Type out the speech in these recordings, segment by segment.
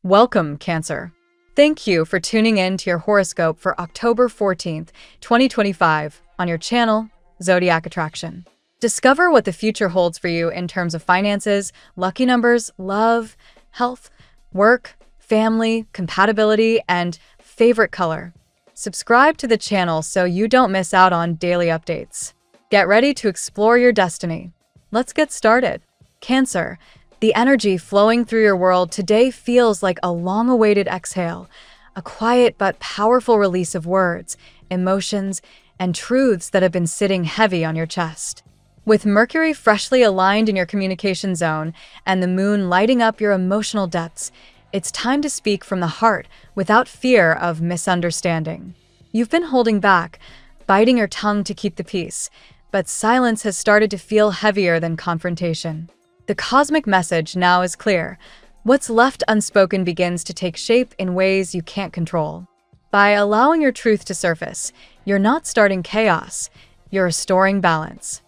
Welcome, Cancer. Thank you for tuning in to your horoscope for October 14th, 2025, on your channel, Zodiac Attraction. Discover what the future holds for you in terms of finances, lucky numbers, love, health, work, family, compatibility, and favorite color. Subscribe to the channel so you don't miss out on daily updates. Get ready to explore your destiny. Let's get started. Cancer. The energy flowing through your world today feels like a long-awaited exhale, a quiet but powerful release of words, emotions, and truths that have been sitting heavy on your chest. With Mercury freshly aligned in your communication zone and the moon lighting up your emotional depths, it's time to speak from the heart without fear of misunderstanding. You've been holding back, biting your tongue to keep the peace, but silence has started to feel heavier than confrontation. The cosmic message now is clear. What's left unspoken begins to take shape in ways you can't control. By allowing your truth to surface, you're not starting chaos, you're restoring balance.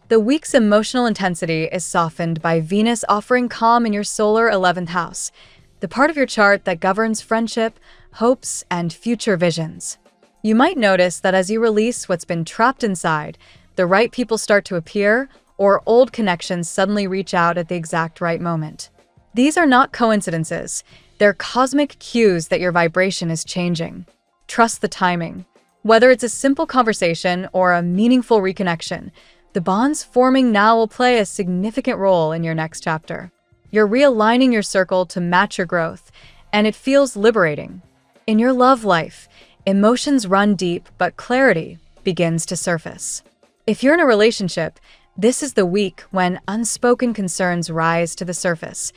The week's emotional intensity is softened by Venus offering calm in your solar 11th house, the part of your chart that governs friendship, hopes, and future visions. You might notice that as you release what's been trapped inside, the right people start to appear, or old connections suddenly reach out at the exact right moment. These are not coincidences. They're cosmic cues that your vibration is changing. Trust the timing. Whether it's a simple conversation or a meaningful reconnection, the bonds forming now will play a significant role in your next chapter. You're realigning your circle to match your growth, and it feels liberating. In your love life, emotions run deep, but clarity begins to surface. If you're in a relationship, this is the week when unspoken concerns rise to the surface,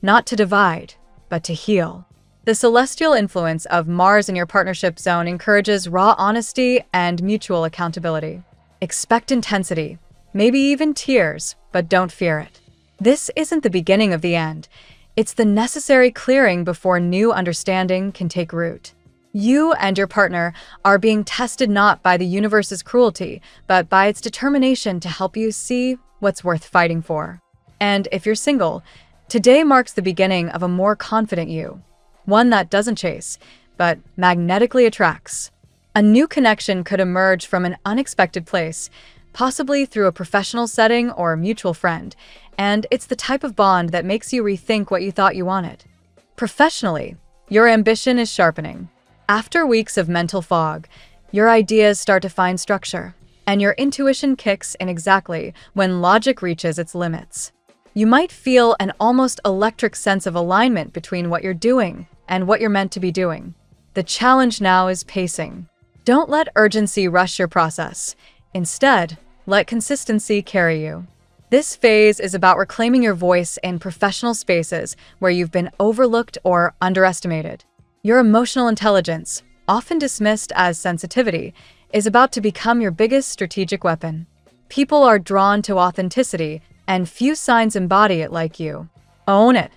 not to divide, but to heal. The celestial influence of Mars in your partnership zone encourages raw honesty and mutual accountability. Expect intensity, maybe even tears, but don't fear it. This isn't the beginning of the end. It's the necessary clearing before new understanding can take root. You and your partner are being tested not by the universe's cruelty, but by its determination to help you see what's worth fighting for. And if you're single, today marks the beginning of a more confident you, one that doesn't chase, but magnetically attracts. A new connection could emerge from an unexpected place, possibly through a professional setting or a mutual friend, and it's the type of bond that makes you rethink what you thought you wanted. Professionally, your ambition is sharpening. After weeks of mental fog, your ideas start to find structure, and your intuition kicks in exactly when logic reaches its limits. You might feel an almost electric sense of alignment between what you're doing and what you're meant to be doing. The challenge now is pacing. Don't let urgency rush your process. Instead, let consistency carry you. This phase is about reclaiming your voice in professional spaces where you've been overlooked or underestimated. Your emotional intelligence, often dismissed as sensitivity, is about to become your biggest strategic weapon. People are drawn to authenticity, and few signs embody it like you. Own it.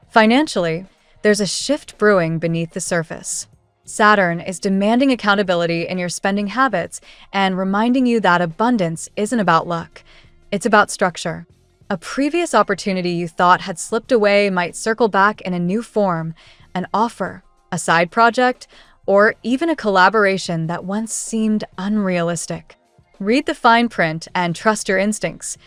Financially, there's a shift brewing beneath the surface. Saturn is demanding accountability in your spending habits and reminding you that abundance isn't about luck. It's about structure. A previous opportunity you thought had slipped away might circle back in a new form, an offer, a side project, or even a collaboration that once seemed unrealistic. Read the fine print and trust your instincts.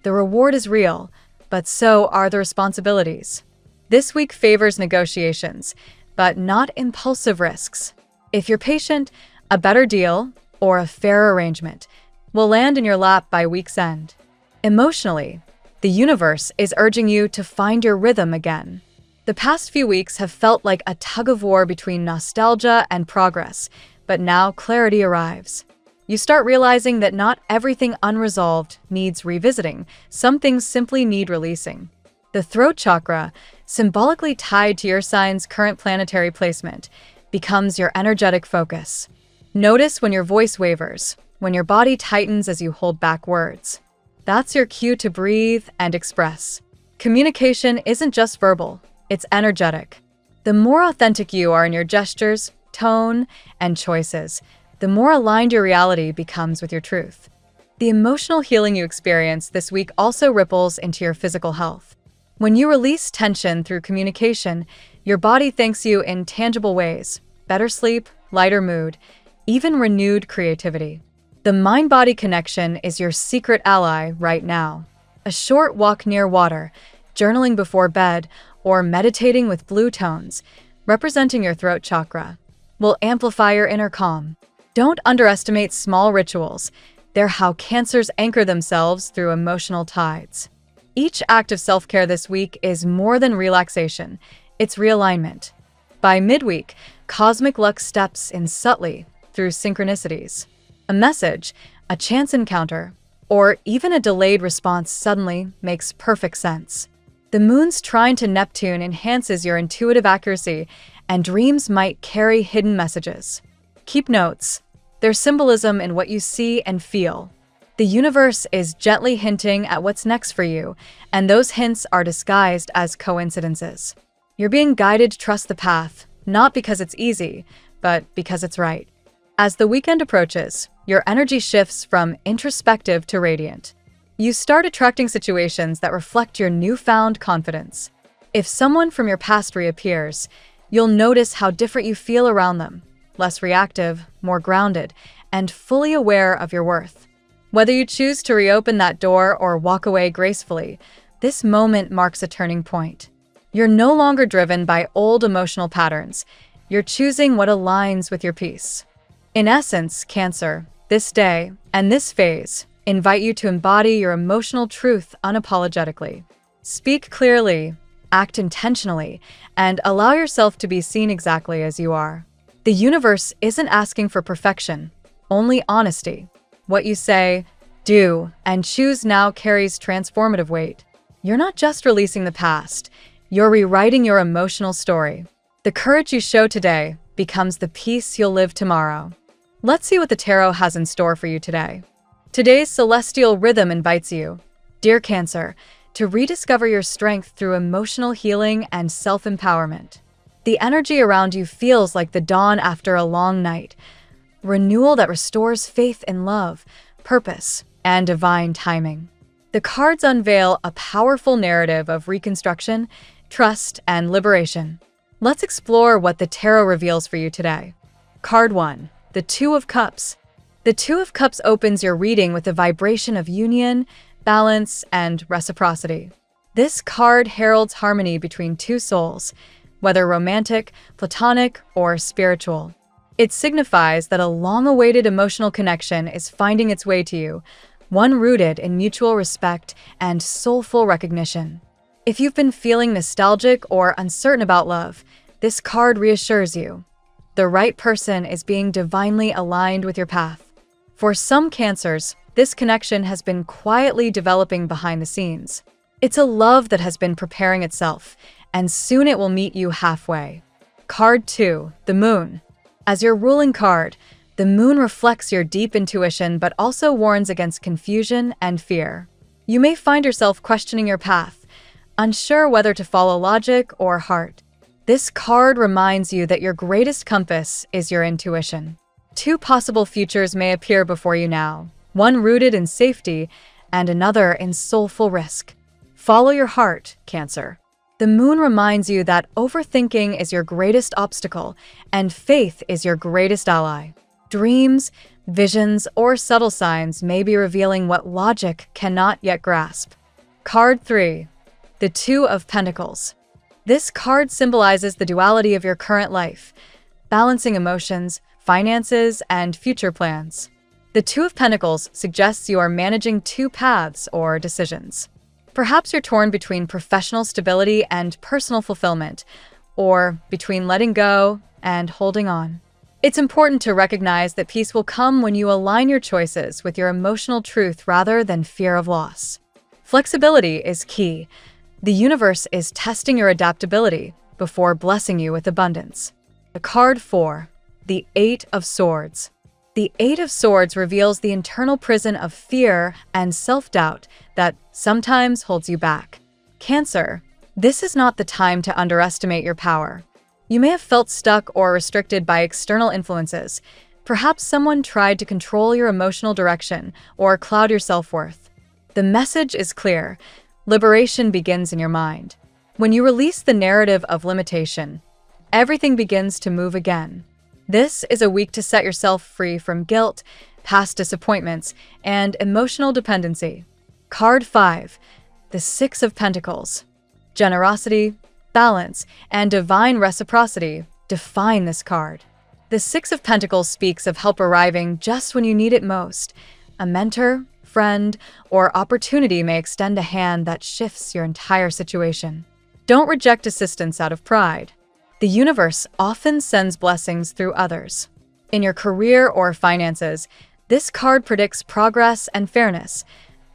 The reward is real, but so are the responsibilities. This week favors negotiations, but not impulsive risks. If you're patient, a better deal, or a fair arrangement, will land in your lap by week's end. Emotionally, the universe is urging you to find your rhythm again. The past few weeks have felt like a tug-of-war between nostalgia and progress, but now clarity arrives. You start realizing that not everything unresolved needs revisiting. Some things simply need releasing. The throat chakra, symbolically tied to your sign's current planetary placement, becomes your energetic focus. Notice when your voice wavers, when your body tightens as you hold back words. That's your cue to breathe and express. Communication isn't just verbal. It's energetic. The more authentic you are in your gestures, tone, and choices, the more aligned your reality becomes with your truth. The emotional healing you experience this week also ripples into your physical health. When you release tension through communication, Your body thanks you in tangible ways: better sleep, lighter mood, even renewed creativity. The mind-body connection is your secret ally right now. A short walk near water, journaling before bed, or meditating with blue tones, representing your throat chakra, will amplify your inner calm. Don't underestimate small rituals. They're how Cancers anchor themselves through emotional tides. Each act of self-care this week is more than relaxation, it's realignment. By midweek, cosmic luck steps in subtly through synchronicities. A message, a chance encounter, or even a delayed response suddenly makes perfect sense. The moon's trine to Neptune enhances your intuitive accuracy, and dreams might carry hidden messages. Keep notes. There's symbolism in what you see and feel. The universe is gently hinting at what's next for you, and those hints are disguised as coincidences. You're being guided to trust the path, not because it's easy, but because it's right. As the weekend approaches, your energy shifts from introspective to radiant. You start attracting situations that reflect your newfound confidence. If someone from your past reappears, you'll notice how different you feel around them, less reactive, more grounded, and fully aware of your worth. Whether you choose to reopen that door or walk away gracefully, this moment marks a turning point. You're no longer driven by old emotional patterns. You're choosing what aligns with your peace. In essence, Cancer, this day and this phase invite you to embody your emotional truth unapologetically. Speak clearly, act intentionally, and allow yourself to be seen exactly as you are. The universe isn't asking for perfection, only honesty. What you say, do, and choose now carries transformative weight. You're not just releasing the past, you're rewriting your emotional story. The courage you show today becomes the peace you'll live tomorrow. Let's see what the tarot has in store for you today. Today's celestial rhythm invites you, dear Cancer, to rediscover your strength through emotional healing and self-empowerment. The energy around you feels like the dawn after a long night, renewal that restores faith in love, purpose, and divine timing. The cards unveil a powerful narrative of reconstruction, trust, and liberation. Let's explore what the tarot reveals for you today. Card 1, the Two of Cups. The Two of Cups opens your reading with a vibration of union, balance, and reciprocity. This card heralds harmony between two souls, whether romantic, platonic, or spiritual. It signifies that a long-awaited emotional connection is finding its way to you, one rooted in mutual respect and soulful recognition. If you've been feeling nostalgic or uncertain about love, this card reassures you. The right person is being divinely aligned with your path. For some Cancers, this connection has been quietly developing behind the scenes. It's a love that has been preparing itself, and soon it will meet you halfway. Card 2, the Moon. As your ruling card, the Moon reflects your deep intuition but also warns against confusion and fear. You may find yourself questioning your path, unsure whether to follow logic or heart. This card reminds you that your greatest compass is your intuition. Two possible futures may appear before you now, one rooted in safety and another in soulful risk. Follow your heart, Cancer. The Moon reminds you that overthinking is your greatest obstacle and faith is your greatest ally. Dreams, visions, or subtle signs may be revealing what logic cannot yet grasp. Card 3, the Two of Pentacles. This card symbolizes the duality of your current life, balancing emotions, finances, and future plans. The Two of Pentacles suggests you are managing two paths or decisions. Perhaps you're torn between professional stability and personal fulfillment, or between letting go and holding on. It's important to recognize that peace will come when you align your choices with your emotional truth rather than fear of loss. Flexibility is key. The universe is testing your adaptability before blessing you with abundance. Card 4, the Eight of Swords. The Eight of Swords reveals the internal prison of fear and self-doubt that sometimes holds you back. Cancer, this is not the time to underestimate your power. You may have felt stuck or restricted by external influences. Perhaps someone tried to control your emotional direction or cloud your self-worth. The message is clear. Liberation begins in your mind. When you release the narrative of limitation, everything begins to move again. This is a week to set yourself free from guilt, past disappointments, and emotional dependency. Card 5, the Six of Pentacles. Generosity, balance, and divine reciprocity define this card. The Six of Pentacles speaks of help arriving just when you need it most. A mentor, friend, or opportunity may extend a hand that shifts your entire situation. Don't reject assistance out of pride. The universe often sends blessings through others. In your career or finances, this card predicts progress and fairness.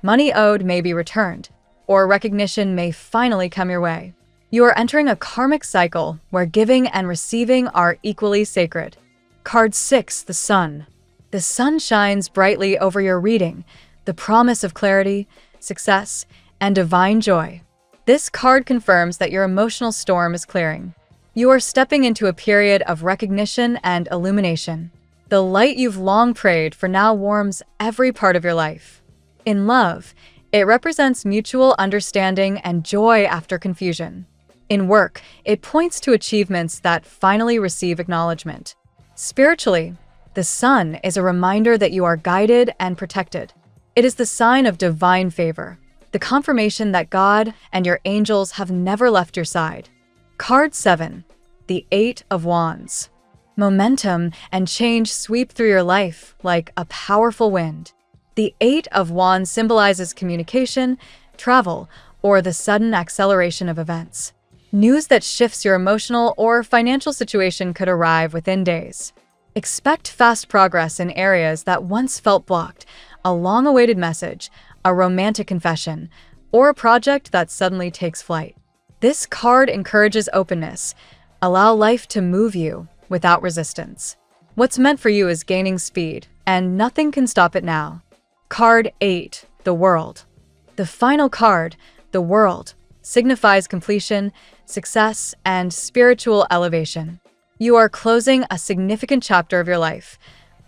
Money owed may be returned, or recognition may finally come your way. You are entering a karmic cycle where giving and receiving are equally sacred. Card 6, the Sun. The sun shines brightly over your reading, the promise of clarity, success, and divine joy. This card confirms that your emotional storm is clearing. You are stepping into a period of recognition and illumination. The light you've long prayed for now warms every part of your life. In love, it represents mutual understanding and joy after confusion. In work, it points to achievements that finally receive acknowledgement. Spiritually, the sun is a reminder that you are guided and protected. It is the sign of divine favor, the confirmation that God and your angels have never left your side. Card 7, the Eight of Wands. Momentum and change sweep through your life like a powerful wind. The Eight of Wands symbolizes communication, travel, or the sudden acceleration of events. News that shifts your emotional or financial situation could arrive within days. Expect fast progress in areas that once felt blocked, a long-awaited message, a romantic confession, or a project that suddenly takes flight. This card encourages openness. Allow life to move you without resistance. What's meant for you is gaining speed, and nothing can stop it now. Card 8, the World. The final card, the World, signifies completion, success, and spiritual elevation. You are closing a significant chapter of your life,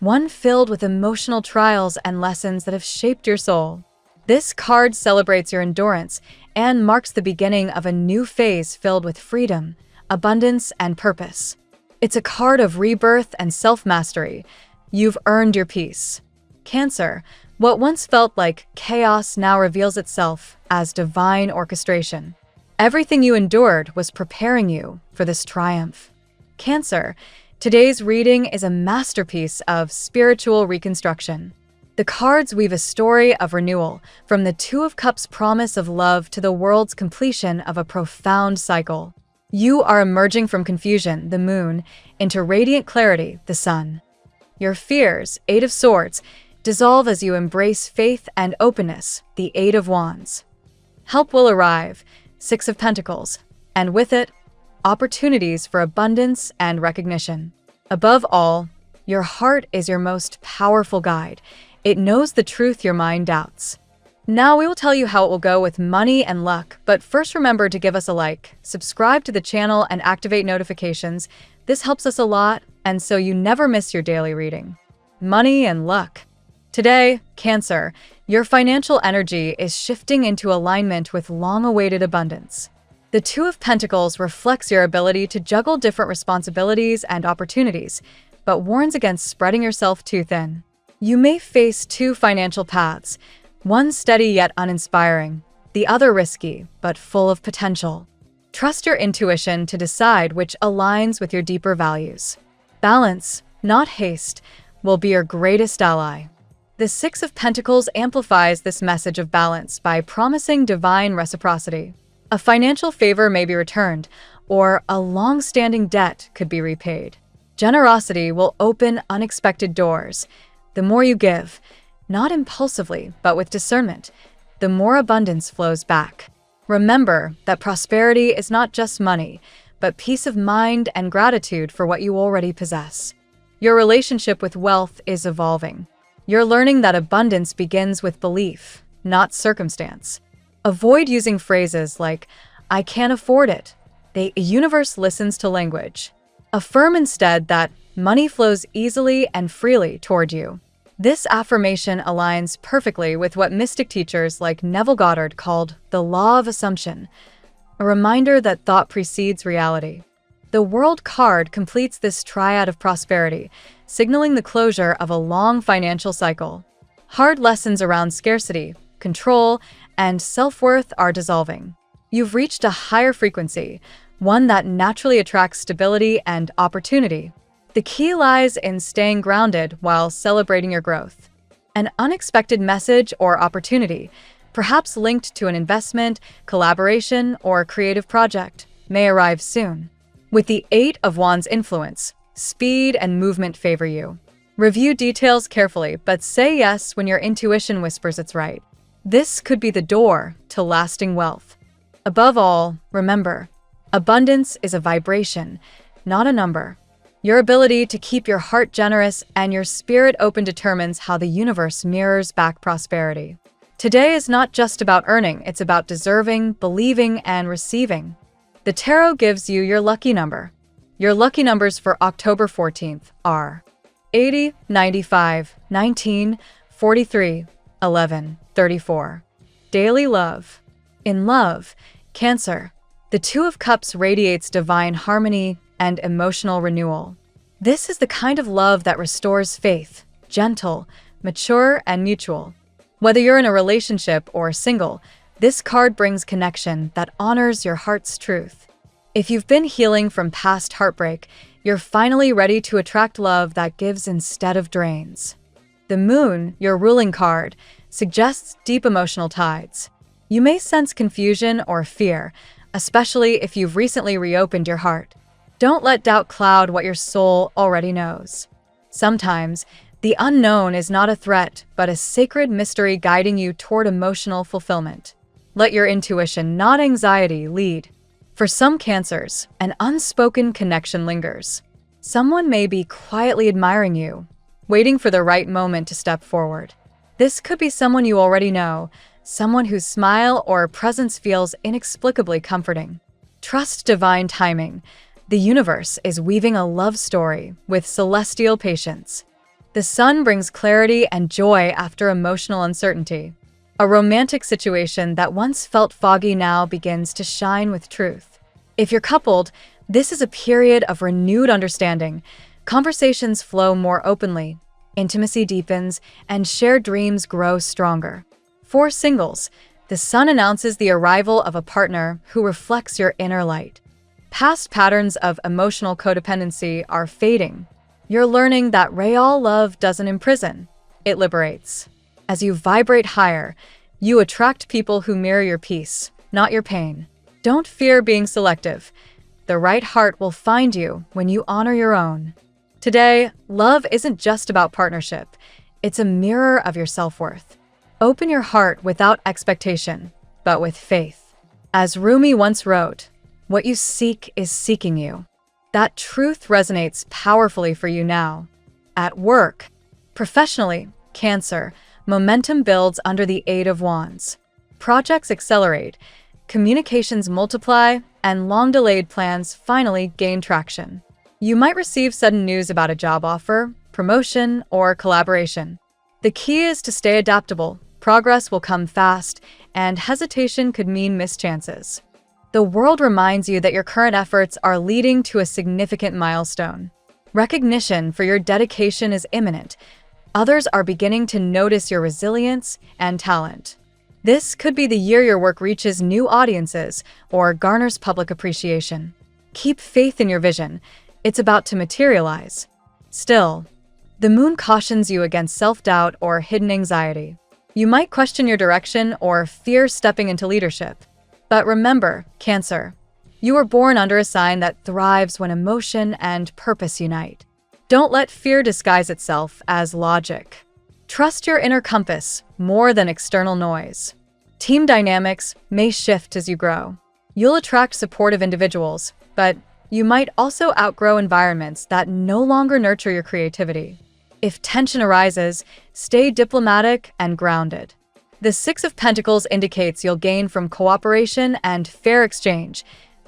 one filled with emotional trials and lessons that have shaped your soul. This card celebrates your endurance and marks the beginning of a new phase filled with freedom, abundance, and purpose. It's a card of rebirth and self-mastery. You've earned your peace. Cancer, what once felt like chaos now reveals itself as divine orchestration. Everything you endured was preparing you for this triumph. Cancer, today's reading is a masterpiece of spiritual reconstruction. The cards weave a story of renewal, from the Two of Cups' promise of love to the world's completion of a profound cycle. You are emerging from confusion, the moon, into radiant clarity, the sun. Your fears, Eight of Swords, dissolve as you embrace faith and openness, the Eight of Wands. Help will arrive, Six of Pentacles, and with it, opportunities for abundance and recognition. Above all, your heart is your most powerful guide. It knows the truth your mind doubts. Now we will tell you how it will go with money and luck, but first remember to give us a like, subscribe to the channel, and activate notifications. This helps us a lot, and so you never miss your daily reading. Money and luck. Today, Cancer, your financial energy is shifting into alignment with long-awaited abundance. The Two of Pentacles reflects your ability to juggle different responsibilities and opportunities, but warns against spreading yourself too thin. You may face two financial paths, one steady yet uninspiring, the other risky but full of potential. Trust your intuition to decide which aligns with your deeper values. Balance, not haste, will be your greatest ally. The Six of Pentacles amplifies this message of balance by promising divine reciprocity. A financial favor may be returned, or a long-standing debt could be repaid. Generosity will open unexpected doors. The more you give, not impulsively, but with discernment, the more abundance flows back. Remember that prosperity is not just money, but peace of mind and gratitude for what you already possess. Your relationship with wealth is evolving. You're learning that abundance begins with belief, not circumstance. Avoid using phrases like, "I can't afford it." The universe listens to language. Affirm instead that money flows easily and freely toward you. This affirmation aligns perfectly with what mystic teachers like Neville Goddard called the law of assumption. a reminder that thought precedes reality. The World card completes this triad of prosperity, signaling the closure of a long financial cycle. Hard lessons around scarcity, control, and self-worth are dissolving. You've reached a higher frequency, one that naturally attracts stability and opportunity. The key lies in staying grounded while celebrating your growth. An unexpected message or opportunity, perhaps linked to an investment, collaboration, or creative project, may arrive soon. With the Eight of Wands influence, speed and movement favor you. Review details carefully, but say yes when your intuition whispers it's right. This could be the door to lasting wealth. Above all, remember, abundance is a vibration, not a number. Your ability to keep your heart generous and your spirit open determines how the universe mirrors back prosperity. Today is not just about earning, it's about deserving, believing, and receiving. The tarot gives you your lucky number. Your lucky numbers for October 14th are 80, 95, 19, 43, 11, 34. Daily love. In love, Cancer, the Two of Cups radiates divine harmony and emotional renewal. This is the kind of love that restores faith, gentle, mature, and mutual. Whether you're in a relationship or single, this card brings connection that honors your heart's truth. If you've been healing from past heartbreak, you're finally ready to attract love that gives instead of drains. The Moon, your ruling card, suggests deep emotional tides. You may sense confusion or fear, especially if you've recently reopened your heart. Don't let doubt cloud what your soul already knows. Sometimes, the unknown is not a threat, but a sacred mystery guiding you toward emotional fulfillment. Let your intuition, not anxiety, lead. For some Cancers, an unspoken connection lingers. Someone may be quietly admiring you, waiting for the right moment to step forward. This could be someone you already know, someone whose smile or presence feels inexplicably comforting. Trust divine timing. The universe is weaving a love story with celestial patience. The sun brings clarity and joy after emotional uncertainty. A romantic situation that once felt foggy now begins to shine with truth. If you're coupled, this is a period of renewed understanding. Conversations flow more openly, intimacy deepens, and shared dreams grow stronger. For singles, the sun announces the arrival of a partner who reflects your inner light. Past patterns of emotional codependency are fading. You're learning that real love doesn't imprison, it liberates. As you vibrate higher, you attract people who mirror your peace, not your pain. Don't fear being selective. The right heart will find you when you honor your own. Today, love isn't just about partnership. It's a mirror of your self-worth. Open your heart without expectation, but with faith. As Rumi once wrote, "What you seek is seeking you." That truth resonates powerfully for you now. At work, professionally, Cancer, momentum builds under the Eight of Wands. Projects accelerate, communications multiply, and long-delayed plans finally gain traction. You might receive sudden news about a job offer, promotion, or collaboration. The key is to stay adaptable. Progress will come fast, and hesitation could mean missed chances. The world reminds you that your current efforts are leading to a significant milestone. Recognition for your dedication is imminent. Others are beginning to notice your resilience and talent. This could be the year your work reaches new audiences or garners public appreciation. Keep faith in your vision. It's about to materialize. Still, the Moon cautions you against self-doubt or hidden anxiety. You might question your direction or fear stepping into leadership. But remember, Cancer, you were born under a sign that thrives when emotion and purpose unite. Don't let fear disguise itself as logic. Trust your inner compass more than external noise. Team dynamics may shift as you grow. You'll attract supportive individuals, but you might also outgrow environments that no longer nurture your creativity. If tension arises, stay diplomatic and grounded. The Six of Pentacles indicates you'll gain from cooperation and fair exchange.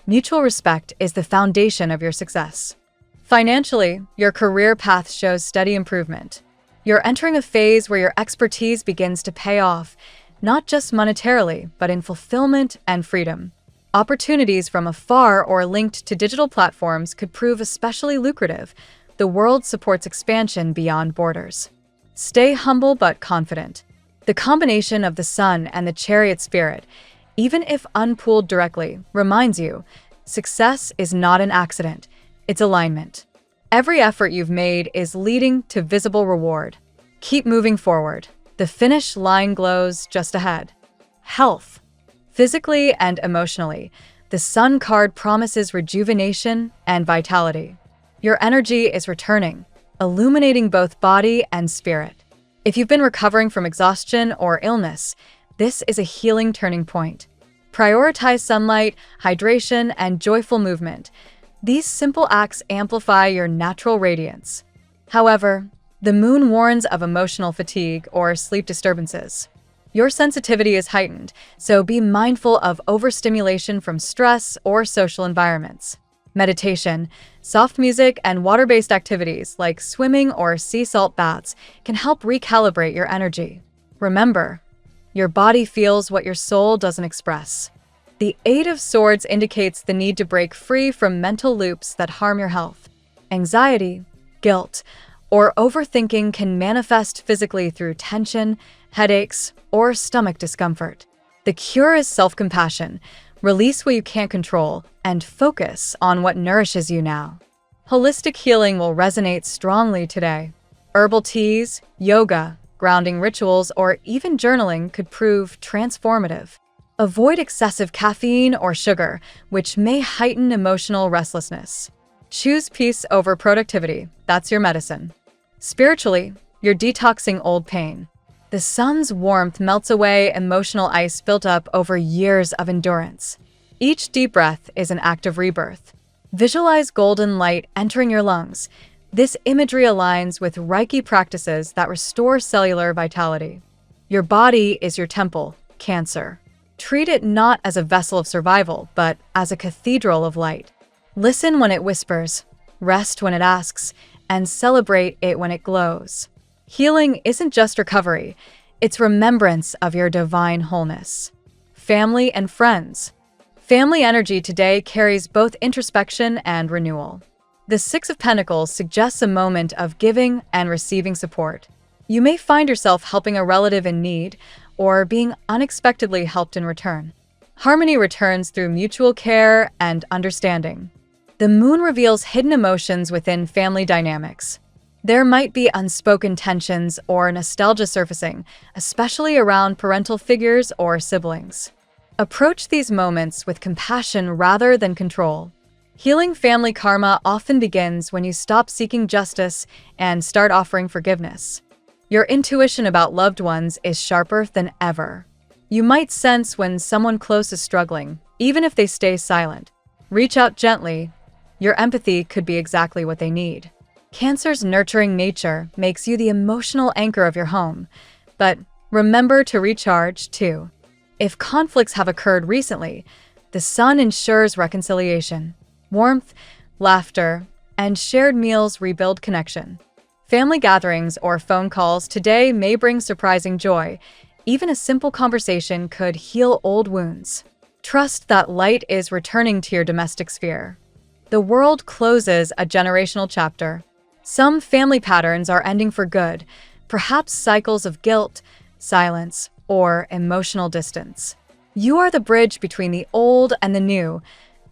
Mutual respect is the foundation of your success. Financially, your career path shows steady improvement. You're entering a phase where your expertise begins to pay off, not just monetarily, but in fulfillment and freedom. Opportunities from afar or linked to digital platforms could prove especially lucrative. The world supports expansion beyond borders. Stay humble but confident. The combination of the Sun and the Chariot spirit, even if unpulled directly, reminds you success is not an accident, it's alignment. Every effort you've made is leading to visible reward. Keep moving forward. The finish line glows just ahead. Health. Physically and emotionally, the Sun card promises rejuvenation and vitality. Your energy is returning, illuminating both body and spirit. If you've been recovering from exhaustion or illness, this is a healing turning point. Prioritize sunlight, hydration, and joyful movement. These simple acts amplify your natural radiance. However, the moon warns of emotional fatigue or sleep disturbances. Your sensitivity is heightened, so be mindful of overstimulation from stress or social environments. Meditation, soft music, and water-based activities like swimming or sea salt baths can help recalibrate your energy. Remember, your body feels what your soul doesn't express. The Eight of Swords indicates the need to break free from mental loops that harm your health. Anxiety, guilt, or overthinking can manifest physically through tension, headaches, or stomach discomfort. The cure is self-compassion. Release what you can't control and focus on what nourishes you now. Holistic healing will resonate strongly today. Herbal teas, yoga, grounding rituals, or even journaling could prove transformative. Avoid excessive caffeine or sugar, which may heighten emotional restlessness. Choose peace over productivity. That's your medicine. Spiritually, you're detoxing old pain. The Sun's warmth melts away emotional ice built up over years of endurance. Each deep breath is an act of rebirth. Visualize golden light entering your lungs. This imagery aligns with Reiki practices that restore cellular vitality. Your body is your temple, Cancer. Treat it not as a vessel of survival, but as a cathedral of light. Listen when it whispers, rest when it asks, and celebrate it when it glows. Healing isn't just recovery, it's remembrance of your divine wholeness. Family and friends. Family energy today carries both introspection and renewal. The Six of Pentacles suggests a moment of giving and receiving support. You may find yourself helping a relative in need or being unexpectedly helped in return. Harmony returns through mutual care and understanding. The moon reveals hidden emotions within family dynamics. There might be unspoken tensions or nostalgia surfacing, especially around parental figures or siblings. Approach these moments with compassion rather than control. Healing family karma often begins when you stop seeking justice and start offering forgiveness. Your intuition about loved ones is sharper than ever. You might sense when someone close is struggling, even if they stay silent. Reach out gently. Your empathy could be exactly what they need. Cancer's nurturing nature makes you the emotional anchor of your home, but remember to recharge too. If conflicts have occurred recently, the Sun ensures reconciliation. Warmth, laughter, and shared meals rebuild connection. Family gatherings or phone calls today may bring surprising joy. Even a simple conversation could heal old wounds. Trust that light is returning to your domestic sphere. The world closes a generational chapter. Some family patterns are ending for good, perhaps cycles of guilt, silence, or emotional distance. You are the bridge between the old and the new,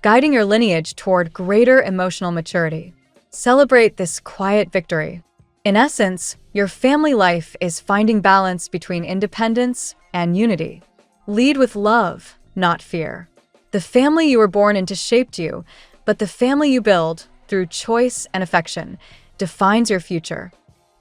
guiding your lineage toward greater emotional maturity. Celebrate this quiet victory. In essence, your family life is finding balance between independence and unity. Lead with love, not fear. The family you were born into shaped you, but the family you build, through choice and affection, defines your future.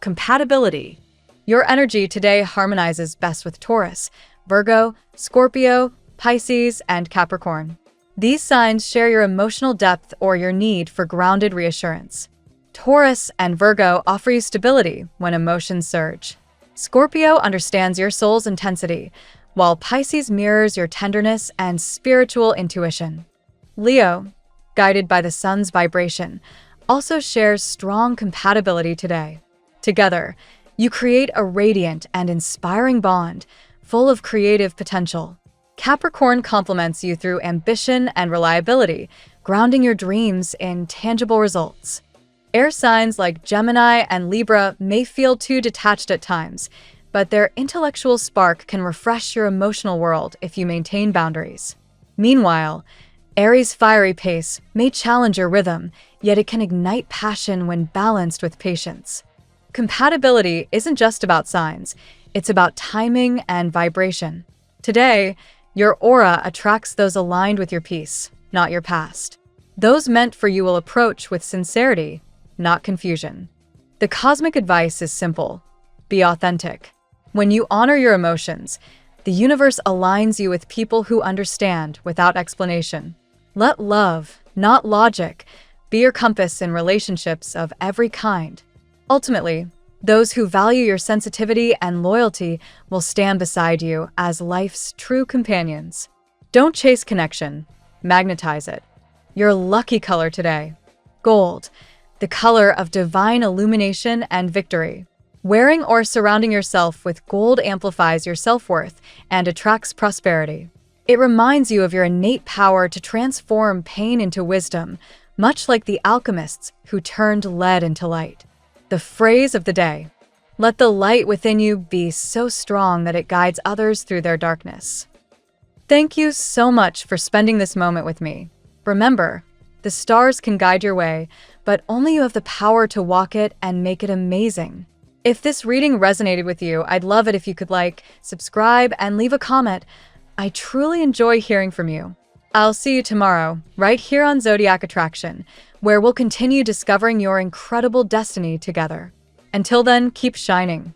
Compatibility. Your energy today harmonizes best with Taurus, Virgo, Scorpio, Pisces, and Capricorn. These signs share your emotional depth or your need for grounded reassurance. Taurus and Virgo offer you stability when emotions surge. Scorpio understands your soul's intensity, while Pisces mirrors your tenderness and spiritual intuition. Leo, guided by the Sun's vibration, also shares strong compatibility today. Together, you create a radiant and inspiring bond, full of creative potential. Capricorn complements you through ambition and reliability, grounding your dreams in tangible results. Air signs like Gemini and Libra may feel too detached at times, but their intellectual spark can refresh your emotional world if you maintain boundaries. Meanwhile, Aries' fiery pace may challenge your rhythm, yet it can ignite passion when balanced with patience. Compatibility isn't just about signs, it's about timing and vibration. Today, your aura attracts those aligned with your peace, not your past. Those meant for you will approach with sincerity, not confusion. The cosmic advice is simple: be authentic. When you honor your emotions, the universe aligns you with people who understand without explanation. Let love, not logic, be your compass in relationships of every kind. Ultimately, those who value your sensitivity and loyalty will stand beside you as life's true companions. Don't chase connection, magnetize it. Your lucky color today: gold, the color of divine illumination and victory. Wearing or surrounding yourself with gold amplifies your self-worth and attracts prosperity. It reminds you of your innate power to transform pain into wisdom, much like the alchemists who turned lead into light. The phrase of the day: let the light within you be so strong that it guides others through their darkness. Thank you so much for spending this moment with me. Remember, the stars can guide your way, but only you have the power to walk it and make it amazing. If this reading resonated with you, I'd love it if you could like, subscribe, and leave a comment. I truly enjoy hearing from you. I'll see you tomorrow, right here on Zodiac Attraction, where we'll continue discovering your incredible destiny together. Until then, keep shining.